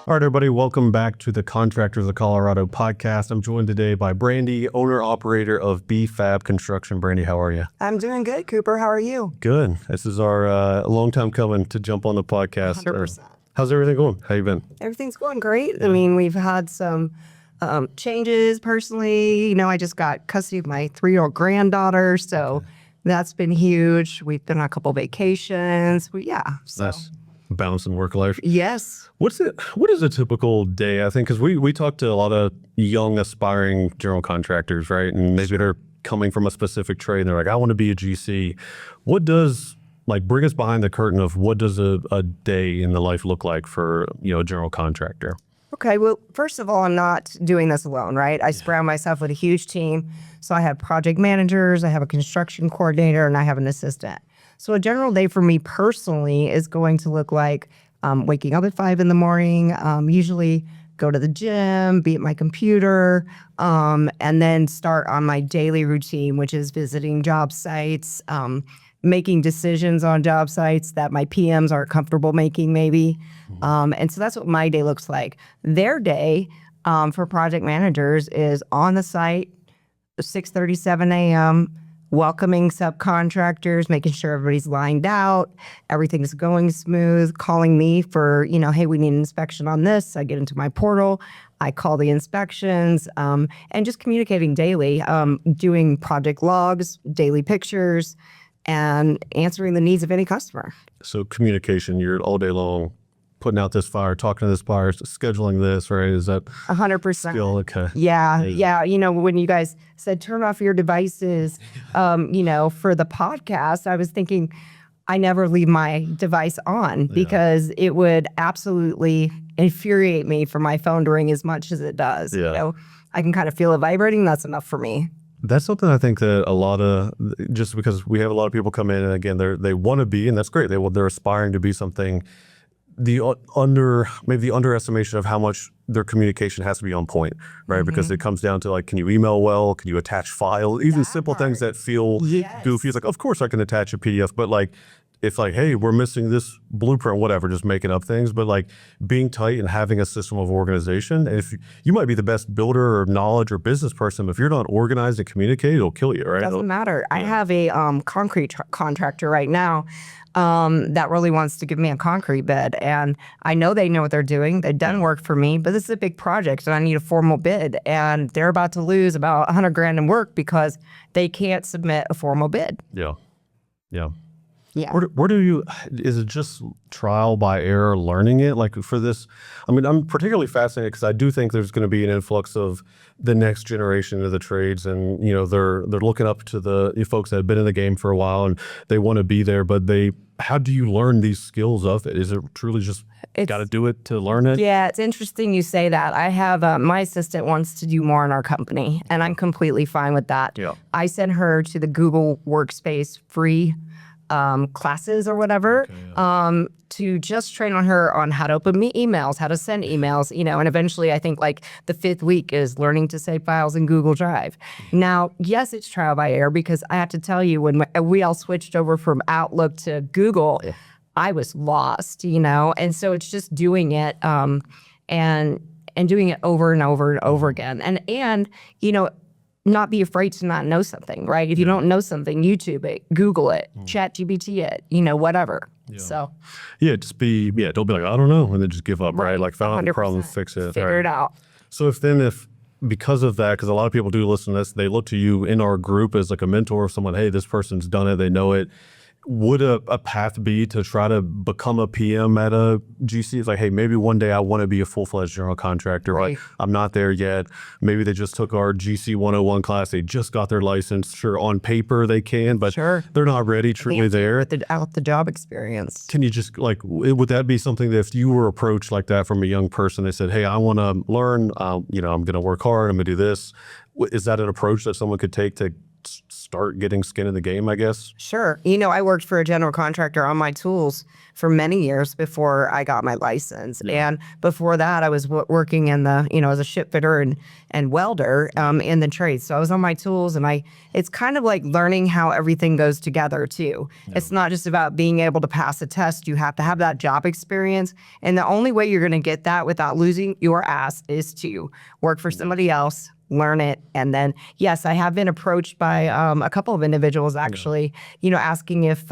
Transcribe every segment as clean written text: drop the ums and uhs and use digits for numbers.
All right, everybody, welcome back to the Contractors of Colorado podcast. I'm joined today by Brandy, owner-operator of B-Fab Construction. Brandy, how are you? I'm doing good, Cooper. How are you? Good. This is our long time coming to jump on the podcast. 100%. How's everything going? How you been? Everything's going great. I mean, we've had some changes personally. You know, I just got custody of my 3-year-old granddaughter, so that's been huge. We've been on a couple vacations. Nice. Balancing work life. Yes. What is a typical day? I think because we talk to a lot of young aspiring general contractors, right? And maybe they're coming from a specific trade and they're like, I want to be a GC. What does, bring us behind the curtain of what does a day in the life look like for, a general contractor? Okay, well, first of all, I'm not doing this alone, right? I surround myself with a huge team. So I have project managers, I have a construction coordinator, and I have an assistant. So a general day for me personally is going to look like waking up at 5 in the morning, usually go to the gym, be at my computer, and then start on my daily routine, which is visiting job sites, making decisions on job sites that my PMs aren't comfortable making maybe. And so that's what my day looks like. Their day for project managers is on the site, 6:37 a.m., welcoming subcontractors, making sure everybody's lined out, everything's going smooth, calling me for, hey, we need an inspection on this. I get into my portal, I call the inspections, and just communicating daily, doing project logs, daily pictures, and answering the needs of any customer. So communication, you're all day long putting out this fire, talking to this fire, scheduling this, right? Is that 100%? Still okay? Yeah. When you guys said turn off your devices, for the podcast, I was thinking I never leave my device on because it would absolutely infuriate me for my phone to ring as much as it does. Yeah. I can kind of feel it vibrating. That's enough for me. That's something I think that a lot of, just because we have a lot of people come in and again, they want to be, and that's great. They're aspiring to be something. Maybe the underestimation of how much their communication has to be on point, right? Mm-hmm. Because it comes down to can you email well? Can you attach files? Even simple things that feel goofy. It's like, of course I can attach a PDF, but if hey, we're missing this blueprint, whatever, just making up things. But being tight and having a system of organization, and if you might be the best builder or knowledge or business person, but if you're not organized and communicate, it'll kill you, right? Doesn't matter. Yeah. I have a concrete contractor right now that really wants to give me a concrete bid. And I know they know what they're doing. They've done work for me, but this is a big project and I need a formal bid. And they're about to lose about $100,000 in work because they can't submit a formal bid. Yeah. Yeah. Where do you, is it just trial by error learning it? For this, I'm particularly fascinated because I do think there's going to be an influx of the next generation of the trades and, they're looking up to the folks that have been in the game for a while and they want to be there, but how do you learn these skills of it? Is it truly just got to do it to learn it? Yeah, it's interesting you say that. I have, my assistant wants to do more in our company and I'm completely fine with that. Yeah. I sent her to the Google Workspace free classes or whatever, to just train on her on how to open emails, how to send emails, and eventually I think the 5th week is learning to save files in Google Drive. Now, yes, it's trial by error because I have to tell you when we all switched over from Outlook to Google, I was lost, and so it's just doing it, and doing it over and over and over again. And not be afraid to not know something, right? If you don't know something, YouTube it, Google it, ChatGPT it, whatever. Yeah. So. Yeah, don't be like, I don't know, and then just give up, right? Found out the problem, fix it. Figure it out. So if because of that, because a lot of people do listen to this, they look to you in our group as a mentor, someone, hey, this person's done it, they know it. Would a path be to try to become a PM at a GC? It's hey, maybe one day I want to be a full-fledged general contractor. Right. I'm not there yet. Maybe they just took our GC 101 class. They just got their license. Sure, on paper they can, but they're not ready, truly there. Without the job experience. Can you just, would that be something that if you were approached like that from a young person, they said, hey, I want to learn, I'm going to work hard, I'm going to do this. Is that an approach that someone could take to start getting skin in the game, I guess? Sure. I worked for a general contractor on my tools for many years before I got my license. And before that, I was working in the, as a ship fitter and welder in the trades. So I was on my tools, and it's kind of like learning how everything goes together too. It's not just about being able to pass a test. You have to have that job experience. And the only way you're going to get that without losing your ass is to work for somebody else, learn it. And then, yes, I have been approached by a couple of individuals actually, asking if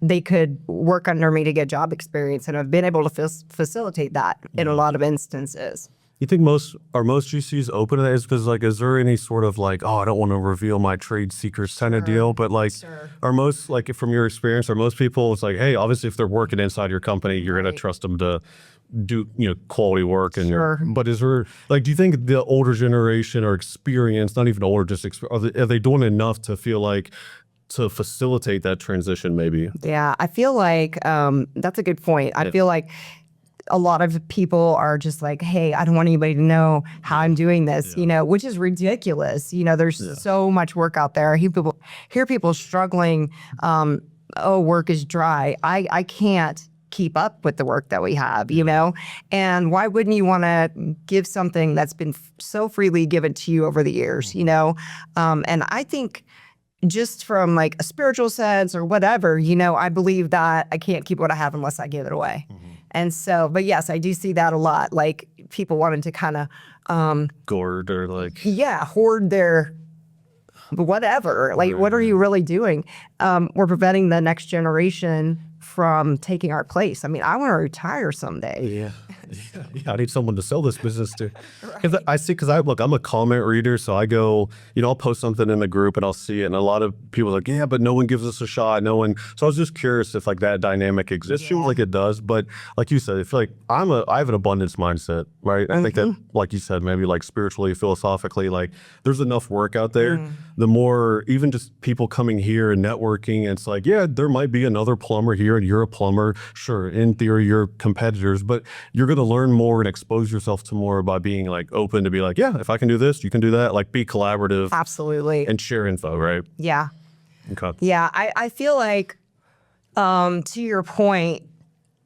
they could work under me to get job experience. And I've been able to facilitate that in a lot of instances. You think most GCs open to that? Is because is there any sort of I don't want to reveal my trade secrets kind of deal? But are most from your experience, are most people, it's hey, obviously if they're working inside your company, you're going to trust them to do quality work and but is there do you think the older generation or experience, not even older, just are they doing enough to feel to facilitate that transition maybe? Yeah, I feel that's a good point. I feel a lot of people are just hey, I don't want anybody to know how I'm doing this, which is ridiculous. There's so much work out there. I hear people struggling. Work is dry. I can't keep up with the work that we have, and why wouldn't you want to give something that's been so freely given to you over the years, and I think just from a spiritual sense or whatever, I believe that I can't keep what I have unless I give it away. And so, but yes, I do see that a lot, people wanting to kind of hoard or hoard their whatever. What are you really doing? We're preventing the next generation from taking our place. I mean, I want to retire someday. Yeah, I need someone to sell this business to. I see, because I'm a comment reader, so I go, I'll post something in the group and I'll see it, and a lot of people are yeah, but no one gives us a shot. No one. So I was just curious if that dynamic exists. Seems like it does, but like you said, I feel I have an abundance mindset, right? I think that, like you said, maybe spiritually, philosophically, there's enough work out there. The more, even just people coming here and networking, it's yeah, there might be another plumber here and you're a plumber. Sure, in theory, you're competitors, but you're going to learn more and expose yourself to more by being open to be yeah, if I can do this, you can do that. Be collaborative. Absolutely. And share info, right? Yeah. Okay. Yeah, I feel to your point,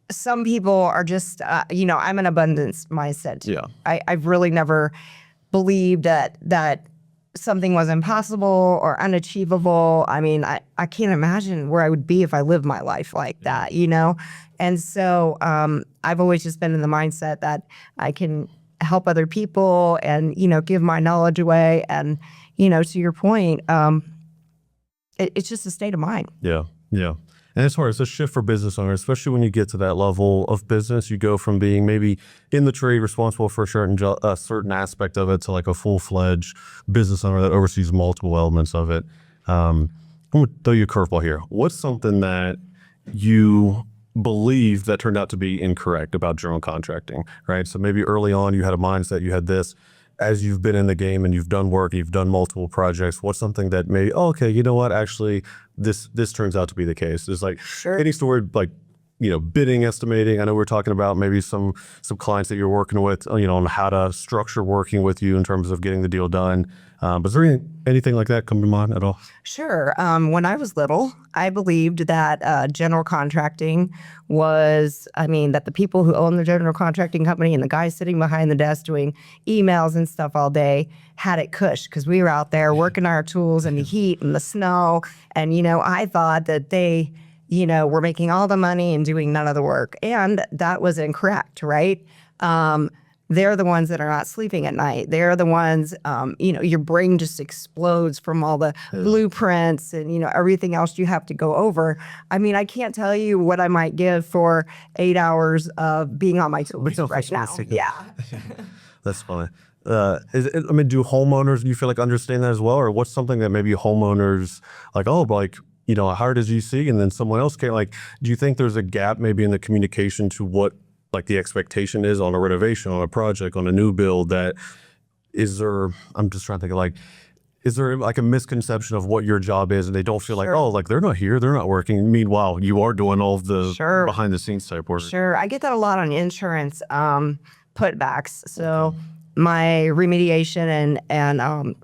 some people are just, I'm an abundance mindset. Yeah. I've really never believed that something was impossible or unachievable. I mean, I can't imagine where I would be if I lived my life like that, And so I've always just been in the mindset that I can help other people and, give my knowledge away. And, to your point, it's just a state of mind. Yeah. Yeah. And as far as a shift for business owners, especially when you get to that level of business, you go from being maybe in the trade responsible for a certain aspect of it to a full-fledged business owner that oversees multiple elements of it. I'm going to throw you a curveball here. What's something that you believe that turned out to be incorrect about general contracting, right? So maybe early on you had a mindset, you had this. As you've been in the game and you've done work, you've done multiple projects, what's something that maybe, okay, you know what, actually, this turns out to be the case? There's any story, bidding, estimating. I know we're talking about maybe some clients that you're working with, on how to structure working with you in terms of getting the deal done. But is there anything like that come to mind at all? Sure. When I was little, I believed that general contracting was, that the people who own the general contracting company and the guys sitting behind the desk doing emails and stuff all day had it cush, because we were out there working our tools in the heat and the snow. And, I thought that they, were making all the money and doing none of the work. And that was incorrect, right? They're the ones that are not sleeping at night. They're the ones, your brain just explodes from all the blueprints and, everything else you have to go over. I mean, I can't tell you what I might give for 8 hours of being on my tools right now. Yeah. That's funny. Do homeowners, do you feel understand that as well? Or what's something that maybe homeowners I hired a GC and then someone else came, do you think there's a gap maybe in the communication to what the expectation is on a renovation, on a project, on a new build? That is there, I'm just trying to think is there a misconception of what your job is and they don't feel they're not here, they're not working. Meanwhile, you are doing all of the behind the scenes type work. Sure. I get that a lot on insurance putbacks. So my remediation and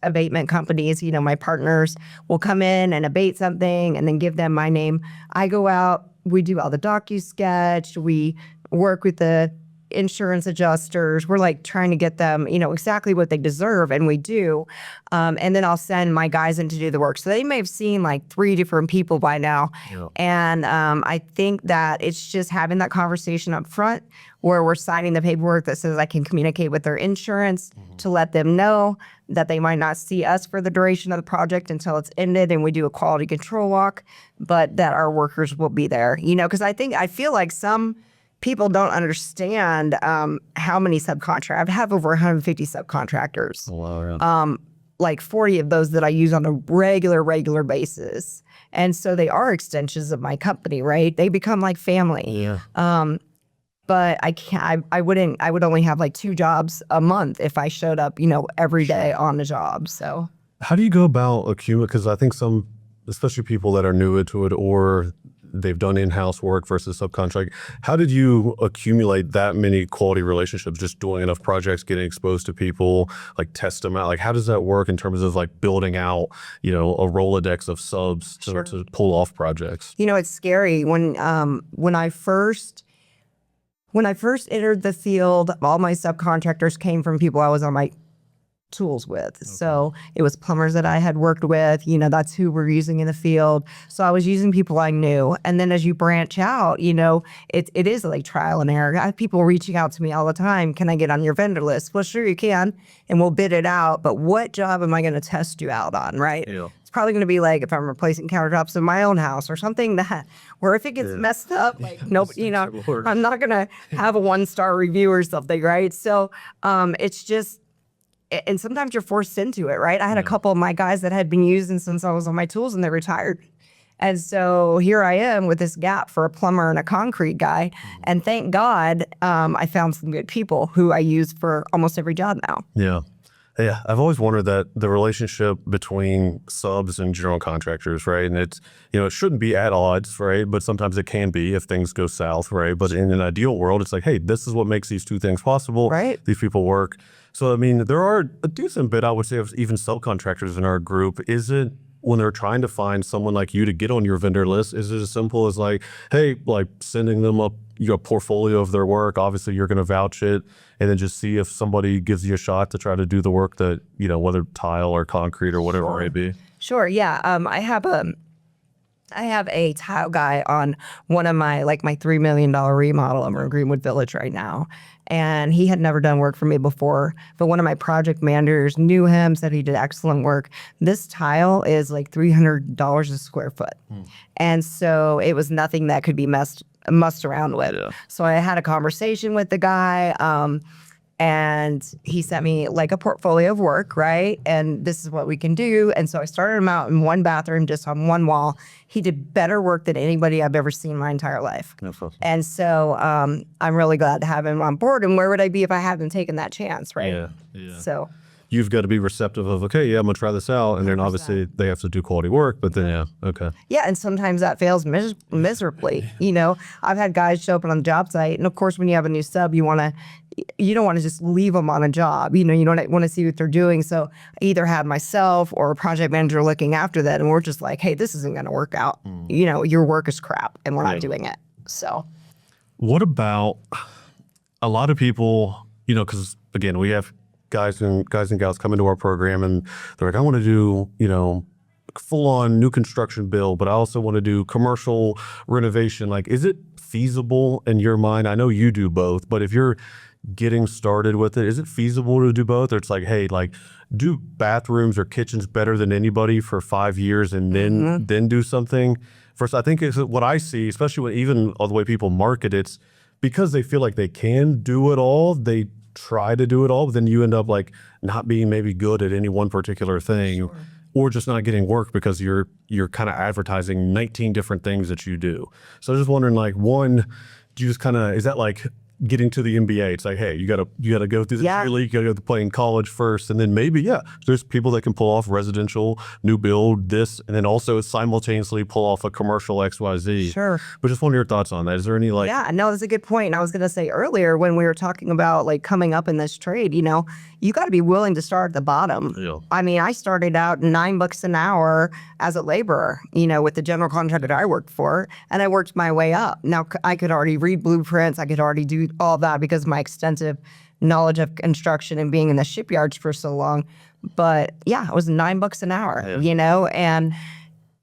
abatement companies, my partners will come in and abate something and then give them my name. I go out, we do all the docu-sketch, we work with the insurance adjusters. We're like trying to get them, exactly what they deserve, and we do. And then I'll send my guys in to do the work. So they may have seen like 3 different people by now. Yeah. And I think that it's just having that conversation up front where we're signing the paperwork that says I can communicate with their insurance to let them know that they might not see us for the duration of the project until it's ended and we do a quality control walk, but that our workers will be there, because I feel like some people don't understand how many subcontractors. I have over 150 subcontractors. Oh, wow, yeah. Like 40 of those that I use on a regular basis. And so they are extensions of my company, right? They become like family. Yeah. But I can't, I would only have like 2 jobs a month if I showed up, every day on the job. So How do you go about accumulating? Because I think some, especially people that are new to it or they've done in-house work versus subcontract, how did you accumulate that many quality relationships, just doing enough projects, getting exposed to people, like test them out? Like, how does that work in terms of like building out, a Rolodex of subs to pull off projects? it's scary when I first entered the field, all my subcontractors came from people I was on my tools with. So it was plumbers that I had worked with, that's who we're using in the field. So I was using people I knew. And then as you branch out, it is like trial and error. I have people reaching out to me all the time. Can I get on your vendor list? Well, sure you can. And we'll bid it out. But what job am I going to test you out on, right? Yeah. It's probably going to be like if I'm replacing countertops in my own house or something that, where if it gets messed up, like nobody, I'm not going to have a 1-star review or something, right? So it's just, and sometimes you're forced into it, right? I had a couple of my guys that had been using since I was on my tools and they retired. And so here I am with this gap for a plumber and a concrete guy. And thank God I found some good people who I use for almost every job now. Yeah. Yeah. I've always wondered that the relationship between subs and general contractors, right? And it's, it shouldn't be at odds, right? But sometimes it can be if things go south, right? But in an ideal world, it's like, hey, this is what makes these 2 things possible. Right. These people work. So, there are a decent bit, I would say, of even subcontractors in our group. Is it when they're trying to find someone like you to get on your vendor list, is it as simple as like, hey, like sending them up your portfolio of their work? Obviously, you're going to vouch it, and then just see if somebody gives you a shot to try to do the work that, whether tile or concrete or whatever it may be. Sure. Yeah. I have a tile guy on one of my $3 million remodel over in Greenwood Village right now. And he had never done work for me before, but one of my project managers knew him, said he did excellent work. This tile is like $300 a square foot. And so it was nothing that could be mussed around with. Yeah. So I had a conversation with the guy, and he sent me like a portfolio of work, right? And this is what we can do. And so I started him out in 1 bathroom, just on 1 wall. He did better work than anybody I've ever seen in my entire life. That's awesome. And so I'm really glad to have him on board. And where would I be if I hadn't taken that chance, right? Yeah, yeah. So You've got to be receptive of, okay, yeah, I'm going to try this out. And then obviously they have to do quality work, but then, okay. Yeah, and sometimes that fails miserably. I've had guys show up on the job site, and of course, when you have a new sub, you don't want to just leave them on a job. You don't want to see what they're doing. So I either have myself or a project manager looking after that, and we're just like, hey, this isn't going to work out. Your work is crap, and we're not doing it. So, what about a lot of people? Because again, we have guys and gals come into our program and they're like, I want to do, full on new construction build, but I also want to do commercial renovation. Like, is it feasible in your mind? I know you do both, but if you're getting started with it, is it feasible to do both? Or it's like, hey, like do bathrooms or kitchens better than anybody for 5 years and then do something? First, I think is what I see, especially when even all the way people market it's because they feel like they can do it all. They try to do it all, but then you end up like not being maybe good at any one particular thing, or just not getting work because you're kind of advertising 19 different things that you do. So I'm just wondering, like, one, do you just kind of, is that like getting to the NBA. It's like, hey, you gotta go through the cheer league, you gotta go to play in college first, and then maybe there's people that can pull off residential, new build, this, and then also simultaneously pull off a commercial XYZ. Sure. But just wonder your thoughts on that. Is there any like? Yeah, no, that's a good point. I was going to say earlier when we were talking about like coming up in this trade, you know, you got to be willing to start at the bottom. Yeah. I mean, I started out $9 an hour as a laborer, you know, with the general contractor I worked for, and I worked my way up. Now I could already read blueprints. I could already do all that because of my extensive knowledge of construction and being in the shipyards for so long. But yeah, it was $9 an hour, you know, and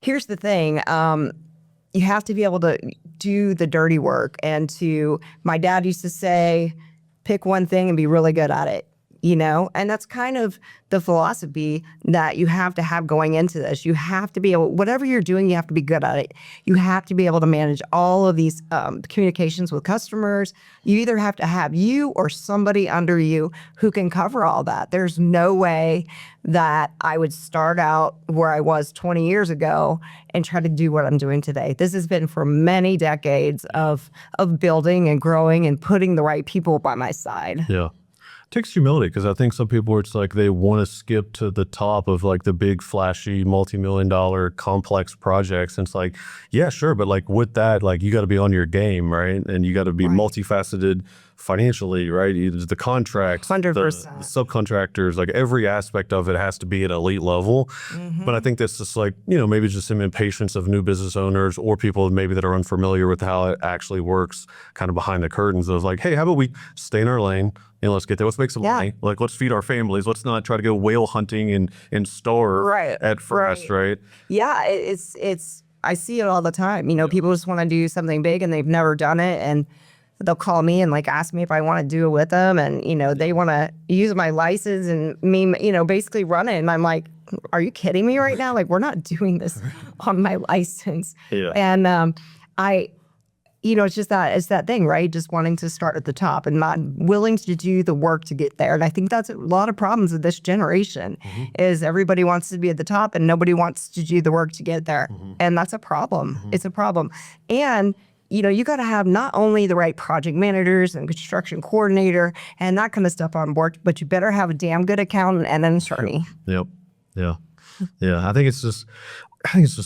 here's the thing. You have to be able to do the dirty work. And my dad used to say, pick one thing and be really good at it, you know? And that's kind of the philosophy that you have to have going into this. You have to be able, whatever you're doing, you have to be good at it. You have to be able to manage all of these communications with customers. You either have to have you or somebody under you who can cover all that. There's no way that I would start out where I was 20 years ago and try to do what I'm doing today. This has been for many decades of building and growing and putting the right people by my side. Yeah. Takes humility, because I think some people, it's like they want to skip to the top of like the big flashy multi-million-dollar complex projects, and it's like, yeah, sure, but like with that, like you got to be on your game, right? And you got to be multifaceted financially, right? The contracts, 100%. the subcontractors, like every aspect of it has to be at elite level. But I think that's just like, you know, maybe it's just some impatience of new business owners or people maybe that are unfamiliar with how it actually works kind of behind the curtains. Of like, hey, how about we stay in our lane and let's get there. Let's make some money. Like, let's feed our families. Let's not try to go whale hunting and starve at first, right? Yeah, it's I see it all the time. You know, people just want to do something big and they've never done it, and they'll call me and like ask me if I want to do it with them, and you know, they want to use my license and me, you know, basically run it. And I'm like, are you kidding me right now? Like, we're not doing this on my license. And you know, it's that thing, right? Just wanting to start at the top and not willing to do the work to get there. And I think that's a lot of problems with this generation is everybody wants to be at the top and nobody wants to do the work to get there. And that's a problem. It's a problem. And you know, you got to have not only the right project managers and construction coordinator and that kind of stuff on board, but you better have a damn good accountant and an attorney. Yep. Yeah. Yeah. I think it's just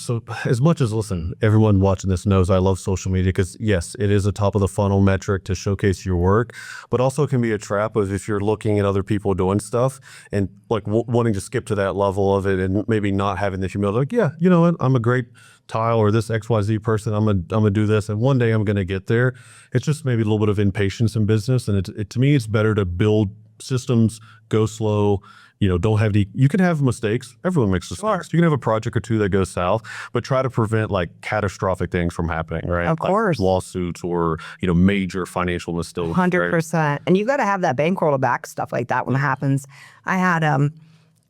so, as much as, listen, everyone watching this knows I love social media because, yes, it is a top of the funnel metric to showcase your work, but also it can be a trap of if you're looking at other people doing stuff and like wanting to skip to that level of it and maybe not having the humility, like, yeah, you know what, I'm a great tile or this XYZ person, I'm gonna do this and one day I'm gonna get there. It's just maybe a little bit of impatience in business, and to me, it's better to build systems, go slow. You know, don't have you can have mistakes. Everyone makes mistakes. You can have a project or two that goes south, but try to prevent like catastrophic things from happening, right? Of course. Like lawsuits or, you know, major financial mistakes. 100%. And you got to have that bankroll to back stuff like that when it happens. I had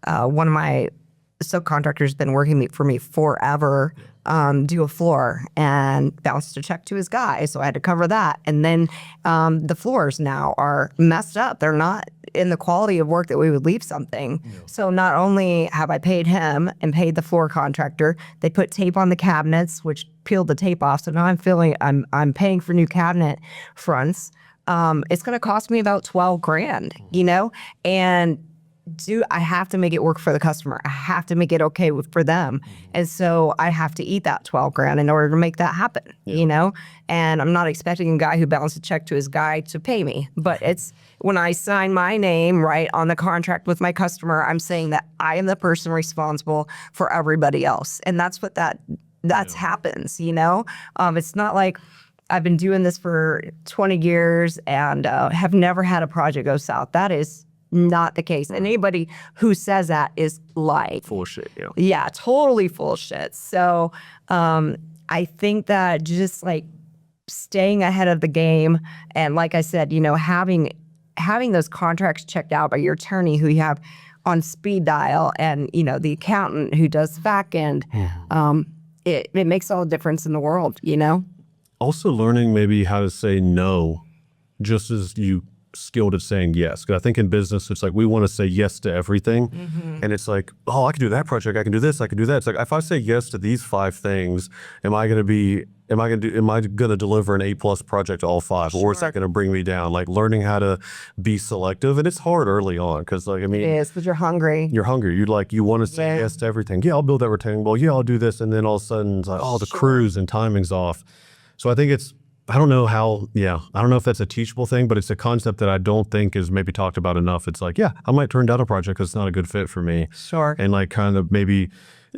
one of my subcontractors been working for me forever, do a floor and bounced a check to his guy. So I had to cover that. And then the floors now are messed up. They're not in the quality of work that we would leave something. So not only have I paid him and paid the floor contractor, they put tape on the cabinets, which peeled the tape off. So now I'm paying for new cabinet fronts. It's going to cost me about $12,000, you know, and I have to make it work for the customer. I have to make it okay for them. And so I have to eat that $12,000 in order to make that happen, you know? And I'm not expecting a guy who balanced a check to his guy to pay me. But it's when I sign my name right on the contract with my customer, I'm saying that I am the person responsible for everybody else. And that's what that's happens, you know? It's not like I've been doing this for 20 years and have never had a project go south. That is not the case. And anybody who says that is lying. Full of shit, yeah. Yeah, totally full of shit. So I think that just like staying ahead of the game and like I said, you know, having those contracts checked out by your attorney who you have on speed dial and, you know, the accountant who does back end, it makes all the difference in the world, you know? Also learning maybe how to say no just as you skilled at saying yes. Because I think in business, it's like we want to say yes to everything. And it's like, oh, I can do that project. I can do this. I can do that. It's like, if I say yes to these 5 things, am I going to be Am I gonna deliver an A+ project all 5, or is that gonna bring me down? Like learning how to be selective, and it's hard early on because like I mean, It is, because you're hungry. you're hungry. You want to say yes to everything. Yeah, I'll build that retaining wall. Yeah, I'll do this, and then all of a sudden it's like, oh, the crews and timing's off. So I think it's. I don't know how. Yeah, I don't know if that's a teachable thing, but it's a concept that I don't think is maybe talked about enough. It's like, yeah, I might turn down a project because it's not a good fit for me. Sure. And like kind of maybe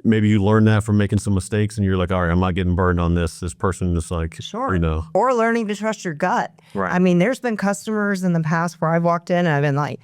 you learn that from making some mistakes, and you're like, all right, I'm not getting burned on this. This person is like, Sure. you know, Or learning to trust your gut. Right. I mean, there's been customers in the past where I've walked in and I've been like,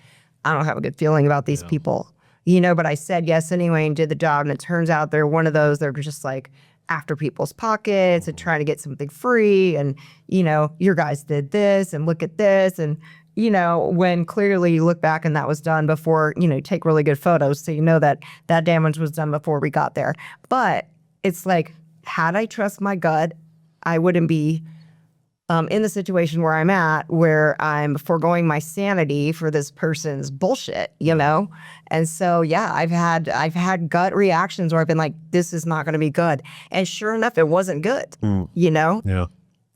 I don't have a good feeling about these people, you know, but I said yes anyway and did the job. And it turns out they're one of those, they're just like after people's pockets and trying to get something free. And, you know, your guys did this and look at this. And, you know, when clearly you look back and that was done before, you know, take really good photos. So you know that that damage was done before we got there. But it's like, had I trust my gut, I wouldn't be in the situation where I'm at, where I'm foregoing my sanity for this person's bullshit, you know? And so, yeah, I've had gut reactions where I've been like, this is not going to be good. And sure enough, it wasn't good, you know? yeah.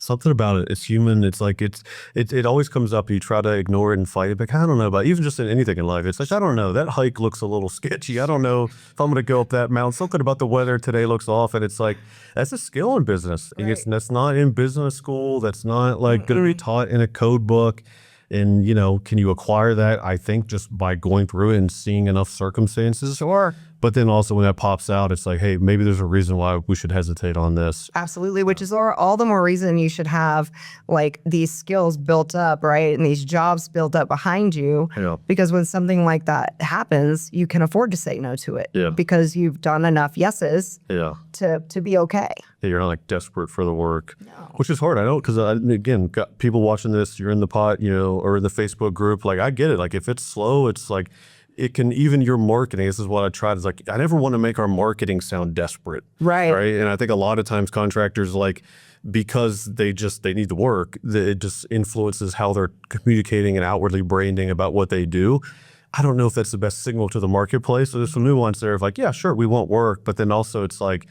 Something about it. It's human. It's like it always comes up. You try to ignore it and fight it. But I don't know about even just in anything in life. It's like I don't know. That hike looks a little sketchy. I don't know if I'm going to go up that mountain. Something about the weather today looks off. And it's like that's a skill in business. Right. That's not in business school. That's not like going to be taught in a code book. And you know, can you acquire that? I think just by going through it and seeing enough circumstances. Sure. But then also when that pops out, it's like, hey, maybe there's a reason why we should hesitate on this. Absolutely, which is all the more reason you should have like these skills built up, right? And these jobs built up behind you. Yeah. Because when something like that happens, you can afford to say no to it. Yeah. Because you've done enough yeses Yeah. to be okay. Yeah, you're not like desperate for the work, which is hard. I know because again, got people watching this. You're in the pot, you know, or in the Facebook group. Like I get it. Like if it's slow, it's like it can even your marketing. This is what I tried. Is like I never want to make our marketing sound desperate, Right. Right. And I think a lot of times contractors like because they need the work, it just influences how they're communicating and outwardly branding about what they do. I don't know if that's the best signal to the marketplace. So there's some nuance there of like, yeah, sure, we want work, but then also it's like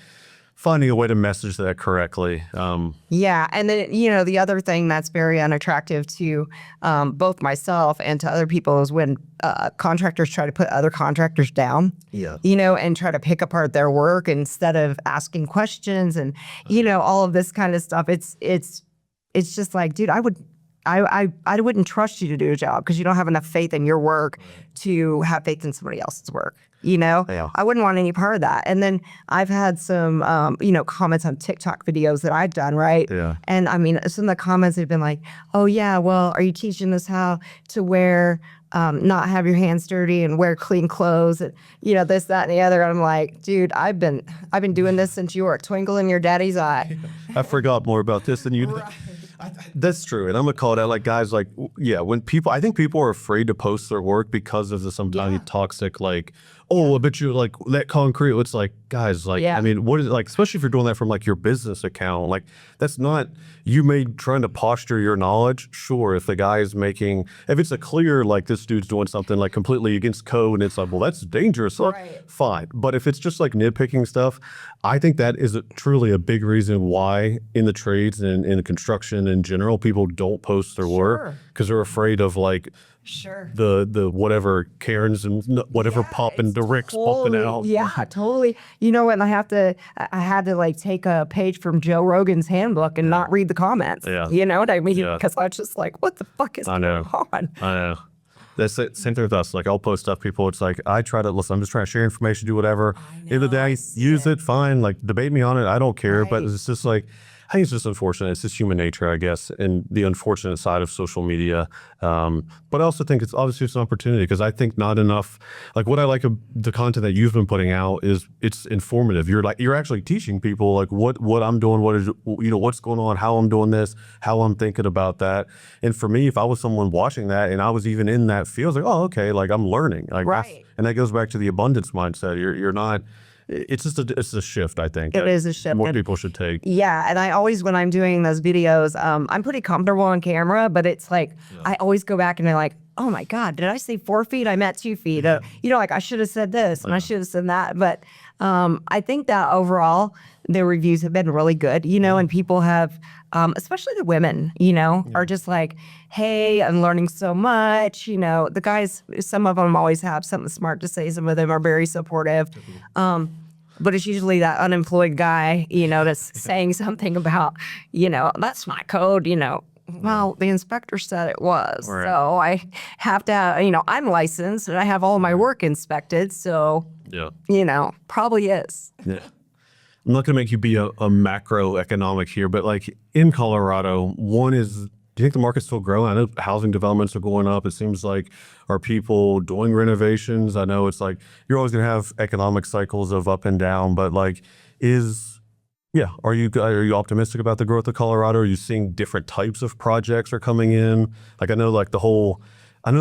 finding a way to message that correctly. Yeah, and then you know the other thing that's very unattractive to both myself and to other people is when contractors try to put other contractors down. Yeah. You know, and try to pick apart their work instead of asking questions and you know all of this kind of stuff. It's just like, dude, I wouldn't trust you to do a job because you don't have enough faith in your work to have faith in somebody else's work. You know, I wouldn't want any part of that. And then I've had some, you know, comments on TikTok videos that I've done, right? Yeah. And I mean, some of the comments have been like, oh yeah, well, are you teaching us how to wear, not have your hands dirty and wear clean clothes and, you know, this, that, and the other. And I'm like, dude, I've been doing this since you were a twinkle in your daddy's eye. I forgot more about this than you did. Right. That's true. And I'm going to call it out like guys like, yeah, I think people are afraid to post their work because of the sometimes toxic, like, oh, I bet you like that concrete. It's like, guys, like, I mean, what is it like, especially if you're doing that from like your business account, like that's not you trying to posture your knowledge. Sure. If the guy is if it's a clear, like this dude's doing something like completely against code and it's like, well, that's dangerous. Right. Fine. But if it's just like nitpicking stuff, I think that is truly a big reason why in the trades and in construction in general, people don't post their work because they're afraid of like, the whatever Karens and whatever popping, the Ricks popping out. Yeah, totally. You know, and I had to like take a page from Joe Rogan's handbook and not read the comments. Yeah. You know what I mean? Because I was just like, what the fuck is going on? I know. That's it. Same thing with us. Like I'll post stuff. People, it's like I try to listen. I'm just trying to share information, do whatever. End of the day, use it. Fine. Like debate me on it. I don't care. But it's just like. I think it's just unfortunate. It's just human nature, I guess, and the unfortunate side of social media. But I also think it's obviously an opportunity because I think not enough. Like what I like of the content that you've been putting out is it's informative. You're actually teaching people like what I'm doing, what is what's going on, how I'm doing this, how I'm thinking about that. And for me, if I was someone watching that and I was even in that field, like okay, like I'm learning, like right. And that goes back to the abundance mindset. You're not. It's it's a shift, I think. It is a shift. More people should take. Yeah, and I always, when I'm doing those videos, I'm pretty comfortable on camera, but it's like, I always go back and I'm like, oh my God, did I say 4 feet? I meant 2 feet. You know, like I should have said this and I should have said that. But I think that overall, the reviews have been really good, and people have, especially the women, are just like, hey, I'm learning so much. The guys, some of them always have something smart to say. Some of them are very supportive. But it's usually that unemployed guy, that's saying something about, that's not code, Well, the inspector said it was. Right. So I have to, I'm licensed and I have all my work inspected. So, probably is. Yeah. I'm not going to make you be a macroeconomic here, but like in Colorado, do you think the market's still growing? I know housing developments are going up. It seems like, are people doing renovations? I know it's like you're always going to have economic cycles of up and down, but like are you optimistic about the growth of Colorado? Are you seeing different types of projects are coming in? Like I know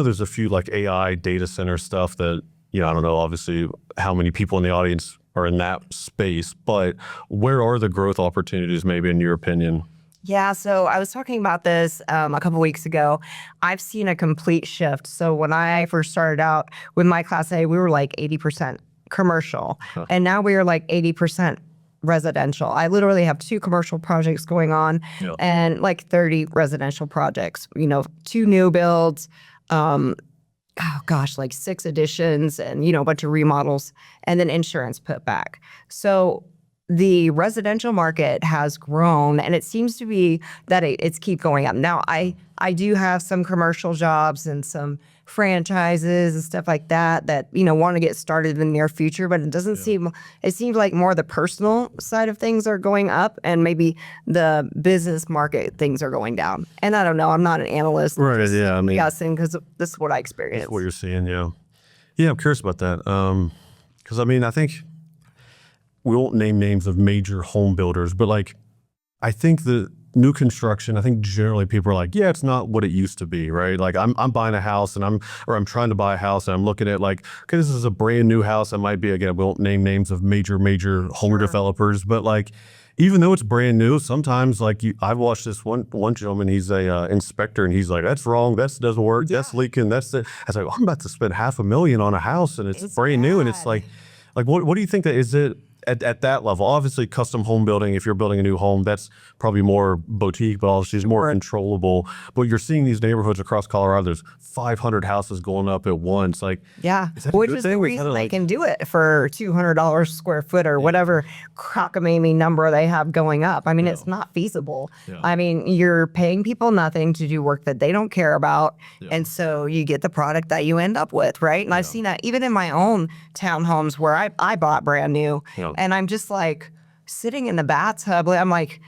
there's a few like AI data center stuff that, I don't know obviously how many people in the audience are in that space, but where are the growth opportunities maybe in your opinion? Yeah, so I was talking about this a couple weeks ago. I've seen a complete shift. So when I first started out with my Class A, we were like 80% commercial, and now we are like 80% residential. I literally have 2 commercial projects going on and like 30 residential projects, 2 new builds, like 6 additions and, a bunch of remodels and then insurance put back. So the residential market has grown, and it seems to be that it's keep going up. Now, I do have some commercial jobs and some franchises and stuff like that want to get started in the near future, but it doesn't it seems like more the personal side of things are going up and maybe the business market things are going down. And I don't know, I'm not an analyst. Right, yeah. I mean, guessing because this is what I experienced. That's what you're seeing, yeah. Yeah, I'm curious about that. Because I think we won't name names of major home builders, but like, I think the new construction, I think generally people are like, yeah, it's not what it used to be, right? Like I'm buying a house and I'm trying to buy a house and I'm looking at like, okay, this is a brand new house. It might be, again, we won't name names of major home developers, but like, even though it's brand new, sometimes like I've watched this one gentleman, he's a inspector and he's like, that's wrong, that doesn't work, that's leaking, that's it. I was like, I'm about to spend $500,000 on a house and it's brand new. And it's like what do you think that is it? At that level, obviously custom home building, if you're building a new home, that's probably more boutique, but obviously it's more controllable. But you're seeing these neighborhoods across Colorado, there's 500 houses going up at once. Like, which is the reason they can do it for $200 square foot or whatever cockamamie number they have going up. I mean, it's not feasible. Yeah. I mean, you're paying people nothing to do work that they don't care about. Yeah. And so you get the product that you end up with, right? And I've seen that even in my own townhomes where I bought brand new. Yeah. And I'm just like sitting in the bathtub. I'm like,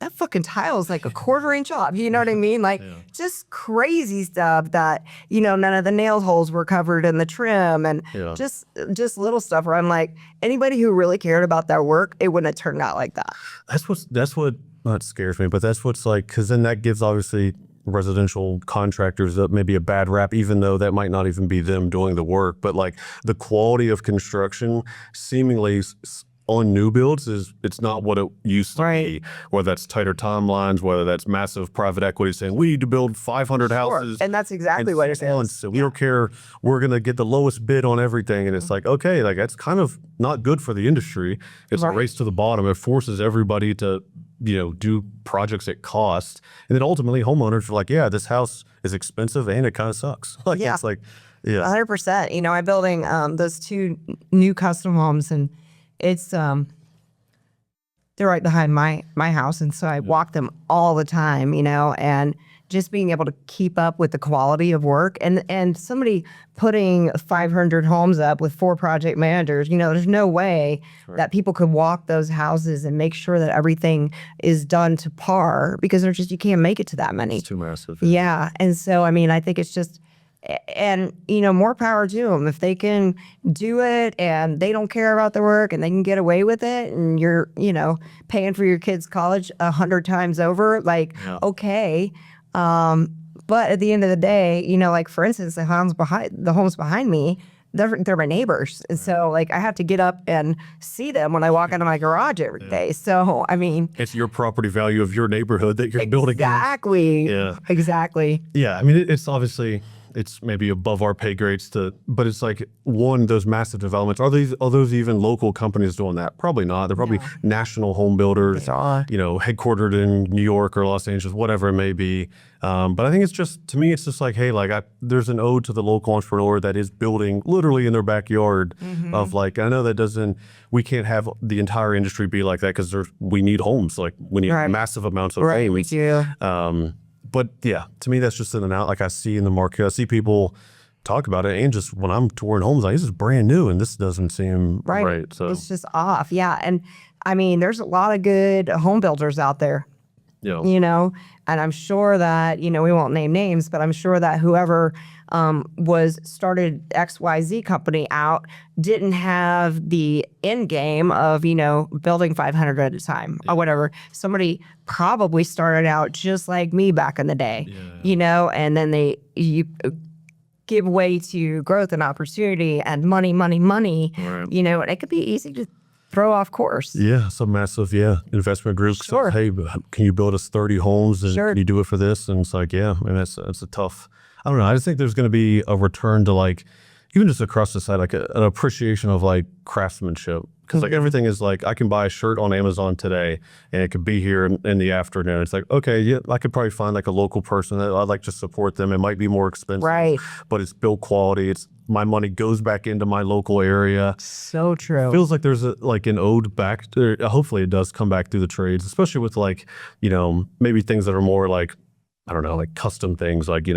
that fucking tile is like a 1/4 inch off. You know what I mean? Like just crazy stuff that, none of the nail holes were covered in the trim and just little stuff where I'm like, anybody who really cared about their work, it wouldn't have turned out like that. That's what not scares me, but that's what's like, because then that gives obviously residential contractors maybe a bad rap, even though that might not even be them doing the work. But like the quality of construction seemingly on new builds it's not what it used to be, whether that's tighter timelines, whether that's massive private equity saying we need to build 500 houses. And that's exactly what it is. So we don't care, we're going to get the lowest bid on everything. And it's like, okay, like that's kind of not good for the industry. It's a race to the bottom. It forces everybody to do projects at cost. And then ultimately homeowners are like, yeah, this house is expensive and it kind of sucks. Like, it's like, 100%. I'm building those 2 new custom homes and it's, they're right behind my house. And so I walk them all the time, and just being able to keep up with the quality of work and somebody putting 500 homes up with 4 project managers, there's no way that people could walk those houses and make sure that everything is done to par because you can't make it to that many. It's too massive. Yeah. And so, I think it's just, and, more power to them. If they can do it and they don't care about the work and they can get away with it and you're, paying for your kids' college 100 times over, okay. But at the end of the day, like for instance, the homes behind me, they're my neighbors. And so I have to get up and see them when I walk into my garage every day. So, it's your property value of your neighborhood that you're building. Exactly. Yeah. Exactly. Yeah. It's obviously, it's maybe above our pay grades but it's like those massive developments. Are those even local companies doing that? Probably not. They're probably national home builders, headquartered in New York or Los Angeles, whatever it may be. But I think it's just, to me, it's just like, hey, like there's an ode to the local entrepreneur that is building literally in their backyard of like, I know we can't have the entire industry be like that because we need homes. Like we need massive amounts of homes. We do. But yeah, to me, that's just in and out. Like I see in the market, I see people talk about it, and just when I'm touring homes, like, this is brand new and this doesn't seem right. So it's just off. Yeah. And I mean, there's a lot of good home builders out there. You know, and I'm sure that, we won't name names, but I'm sure that whoever started XYZ company out didn't have the end game of, building 500 at a time or whatever. Somebody probably started out just like me back in the day, and then you give way to growth and opportunity and money, and it could be easy to throw off course. Yeah, some massive, investment groups. Sure. Hey, can you build us 30 homes and can you do it for this? And it's like, that's a tough, I don't know. I just think there's going to be a return to like, even just across the side, like an appreciation of like craftsmanship. Because like everything is like, I can buy a shirt on Amazon today and it could be here in the afternoon. It's like, okay, I could probably find like a local person that I'd like to support them. It might be more expensive, but it's build quality. My money goes back into my local area. So true. Feels like there's an ode back to, hopefully it does come back through the trades, especially with like, maybe things that are more like, I don't know, like custom things like,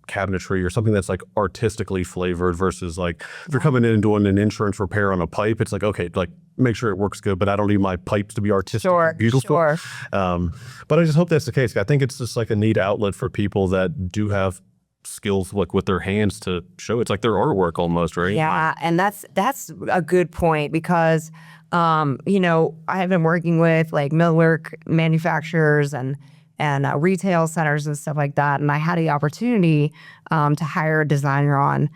cabinetry or something that's like artistically flavored versus like if you're coming in and doing an insurance repair on a pipe, it's like, okay, like make sure it works good, but I don't need my pipes to be artistic and beautiful. Sure. But I just hope that's the case. I think it's just like a neat outlet for people that do have skills like with their hands to show. It's like their artwork almost, right? Yeah, and that's a good point because I have been working with like millwork manufacturers and retail centers and stuff like that. And I had the opportunity to hire a designer on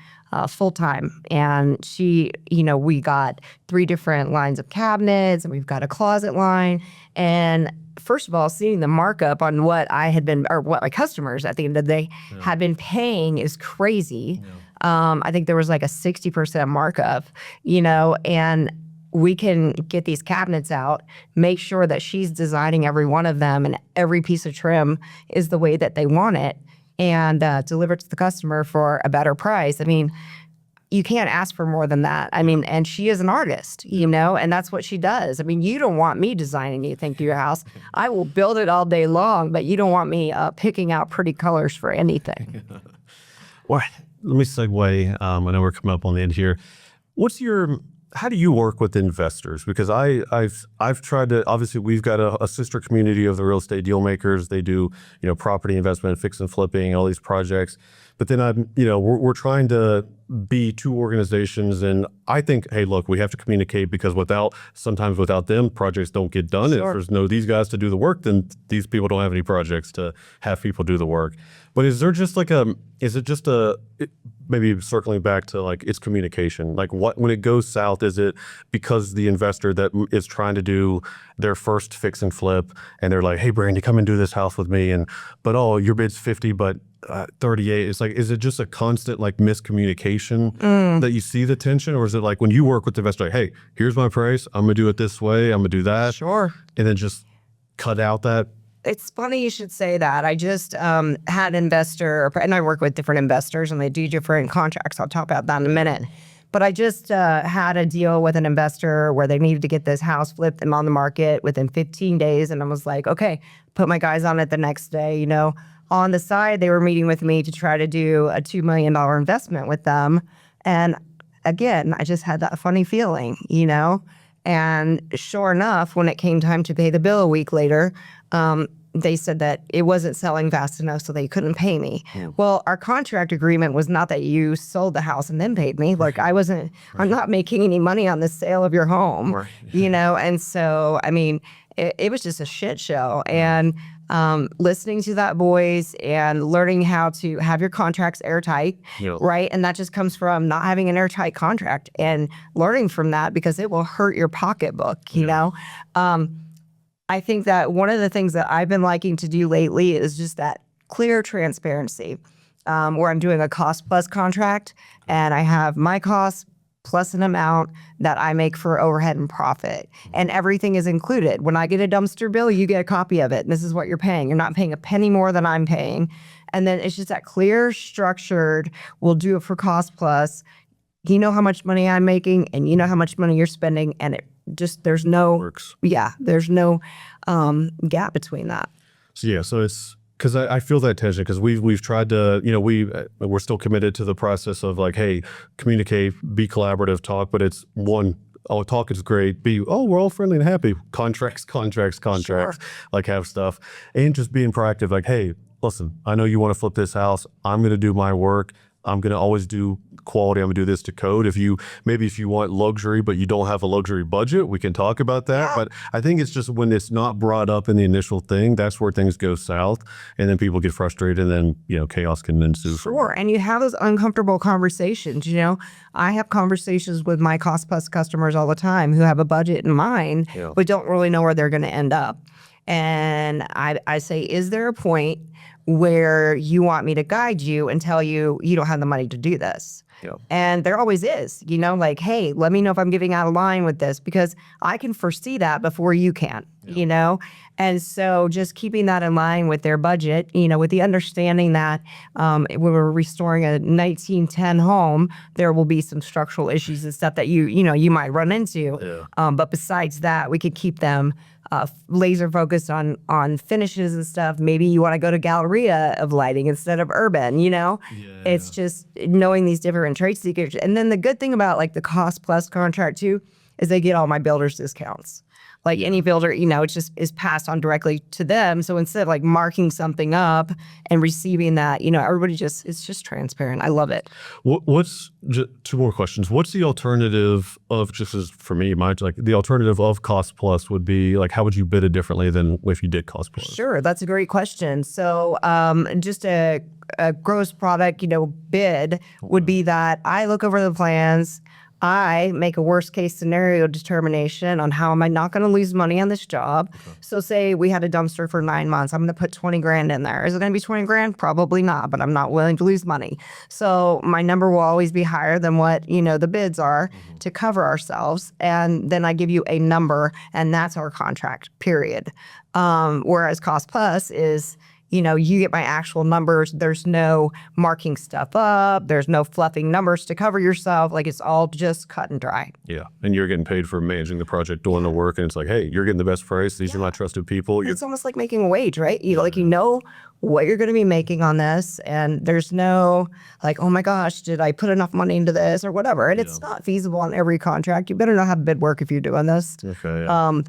full-time. And she, we got 3 different lines of cabinets and we've got a closet line. And first of all, seeing the markup on what I had been, or what my customers at the end of the day had been paying is crazy. I think there was like a 60% markup, and we can get these cabinets out, make sure that she's designing every one of them and every piece of trim is the way that they want it, and deliver it to the customer for a better price. I mean, you can't ask for more than that. I mean, and she is an artist, and that's what she does. I mean, you don't want me designing anything for your house. I will build it all day long, but you don't want me picking out pretty colors for anything. Well, let me segue. I know we're coming up on the end here. How do you work with investors? Because I've tried to, obviously we've got a sister community of the real estate deal makers. They do, property investment, fix and flipping, all these projects. But then we're trying to be 2 organizations, and I think, hey, look, we have to communicate because sometimes without them, projects don't get done. Sure. If there's no these guys to do the work, then these people don't have any projects to have people do the work. But is there just like maybe circling back to like it's communication, like when it goes south, is it because the investor that is trying to do their first fix and flip and they're like, hey, Brandy, come and do this house with me, but your bid's 50, but 38. It's like, is it just a constant like miscommunication that you see the tension, or is it like when you work with the investor, like, hey, here's my price, I'm gonna do it this way, I'm gonna do that, Sure, and then just cut out that? It's funny you should say that. I just had an investor, and I work with different investors, and they do different contracts. I'll talk about that in a minute. But I just had a deal with an investor where they needed to get this house flipped and on the market within 15 days. And I was like, okay, put my guys on it the next day. On the side, they were meeting with me to try to do a $2 million investment with them. And again, I just had that funny feeling, And sure enough, when it came time to pay the bill a week later, they said that it wasn't selling fast enough, so they couldn't pay me. Well, our contract agreement was not that you sold the house and then paid me. Like I'm not making any money on the sale of your home, And so, I mean, it was just a shit show. And listening to that voice and learning how to have your contracts airtight, right? And that just comes from not having an airtight contract and learning from that because it will hurt your pocketbook, I think that one of the things that I've been liking to do lately is just that clear transparency. where I'm doing a cost plus contract, and I have my costs plus an amount that I make for overhead and profit. And everything is included. When I get a dumpster bill, you get a copy of it. And this is what you're paying. You're not paying a penny more than I'm paying. And then it's just that clear, structured, we'll do it for cost plus. You know how much money I'm making and you know how much money you're spending. And it just, there's no, Works. yeah, there's no gap between that. So yeah, so it's because I feel that tension because we've tried to, we're still committed to the process of like, hey, communicate, be collaborative, talk, but it's one, oh, talk is great. B, oh, we're all friendly and happy. Contracts, Sure. like have stuff. And just being proactive, like, hey, listen, I know you want to flip this house. I'm going to do my work. I'm going to always do quality. I'm going to do this to code. If you want luxury, but you don't have a luxury budget, we can talk about that. But I think it's just when it's not brought up in the initial thing, that's where things go south. And then people get frustrated and then, chaos can ensue. Sure. And you have those uncomfortable conversations. I have conversations with my cost plus customers all the time who have a budget in mind, but don't really know where they're going to end up. And I say, is there a point where you want me to guide you and tell you you don't have the money to do this? And there always is, like, hey, let me know if I'm giving out of line with this because I can foresee that before you can, And so just keeping that in line with their budget, with the understanding that when we're restoring a 1910 home, there will be some structural issues and stuff that you might run into. But besides that, we could keep them laser focused on finishes and stuff. Maybe you want to go to Galleria of lighting instead of urban, It's just knowing these different trade secrets. And then the good thing about like the cost plus contract too, is they get all my builder's discounts. Like any builder, it just is passed on directly to them. So instead of like marking something up and receiving that, everybody it's just transparent. I love it. What's just two more questions? What's the alternative of just as for me, the alternative of cost plus would be like, how would you bid it differently than if you did cost plus? Sure. That's a great question. So just a gross product, bid would be that I look over the plans. I make a worst case scenario determination on how am I not going to lose money on this job. So say we had a dumpster for 9 months. I'm going to put 20 grand in there. Is it going to be 20 grand? Probably not, but I'm not willing to lose money. So my number will always be higher than what, the bids are to cover ourselves. And then I give you a number and that's our contract, period. Whereas cost plus is, you get my actual numbers. There's no marking stuff up. There's no fluffing numbers to cover yourself. Like it's all just cut and dry. Yeah. And you're getting paid for managing the project, doing the work. And it's like, hey, you're getting the best price. These are my trusted people. It's almost like making a wage, right? You know what you're going to be making on this. And there's no like, oh my gosh, did I put enough money into this or whatever? And it's not feasible on every contract. You better know how to bid work if you're doing this. Okay. Yeah.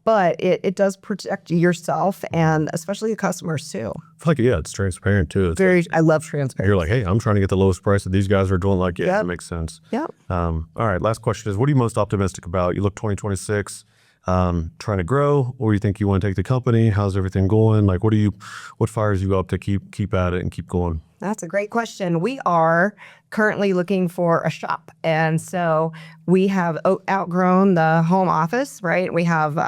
But it does protect yourself and especially the customers too. I feel like, it's transparent too. It's I love transparency. You're like, hey, I'm trying to get the lowest price that these guys are doing. Like, that makes sense. Yeah. All right. Last question is, what are you most optimistic about? You look 2026, trying to grow, or you think you want to take the company? How's everything going? Like, what fires you up to keep at it and keep going? That's a great question. We are currently looking for a shop. And so we have outgrown the home office, right? We have,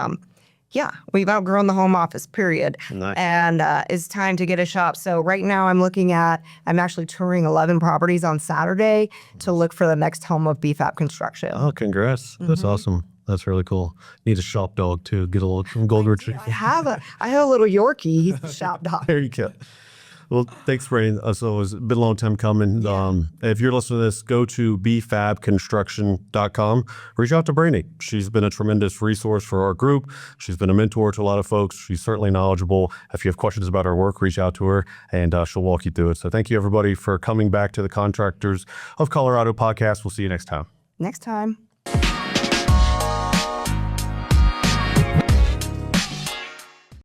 we've outgrown the home office, period. Nice. And it's time to get a shop. So right now I'm actually touring 11 properties on Saturday to look for the next home of B-Fab Construction. Oh, congrats. That's awesome. That's really cool. Need a shop dog too. Get a little gold retriever. I have a little Yorkie. He's the shop dog. There you go. Well, thanks, Brandy. So it's been a long time coming. If you're listening to this, go to bfabconstruction.com. Reach out to Brandy. She's been a tremendous resource for our group. She's been a mentor to a lot of folks. She's certainly knowledgeable. If you have questions about her work, reach out to her and she'll walk you through it. So thank you, everybody, for coming back to the Contractors of Colorado podcast. We'll see you next time. Next time.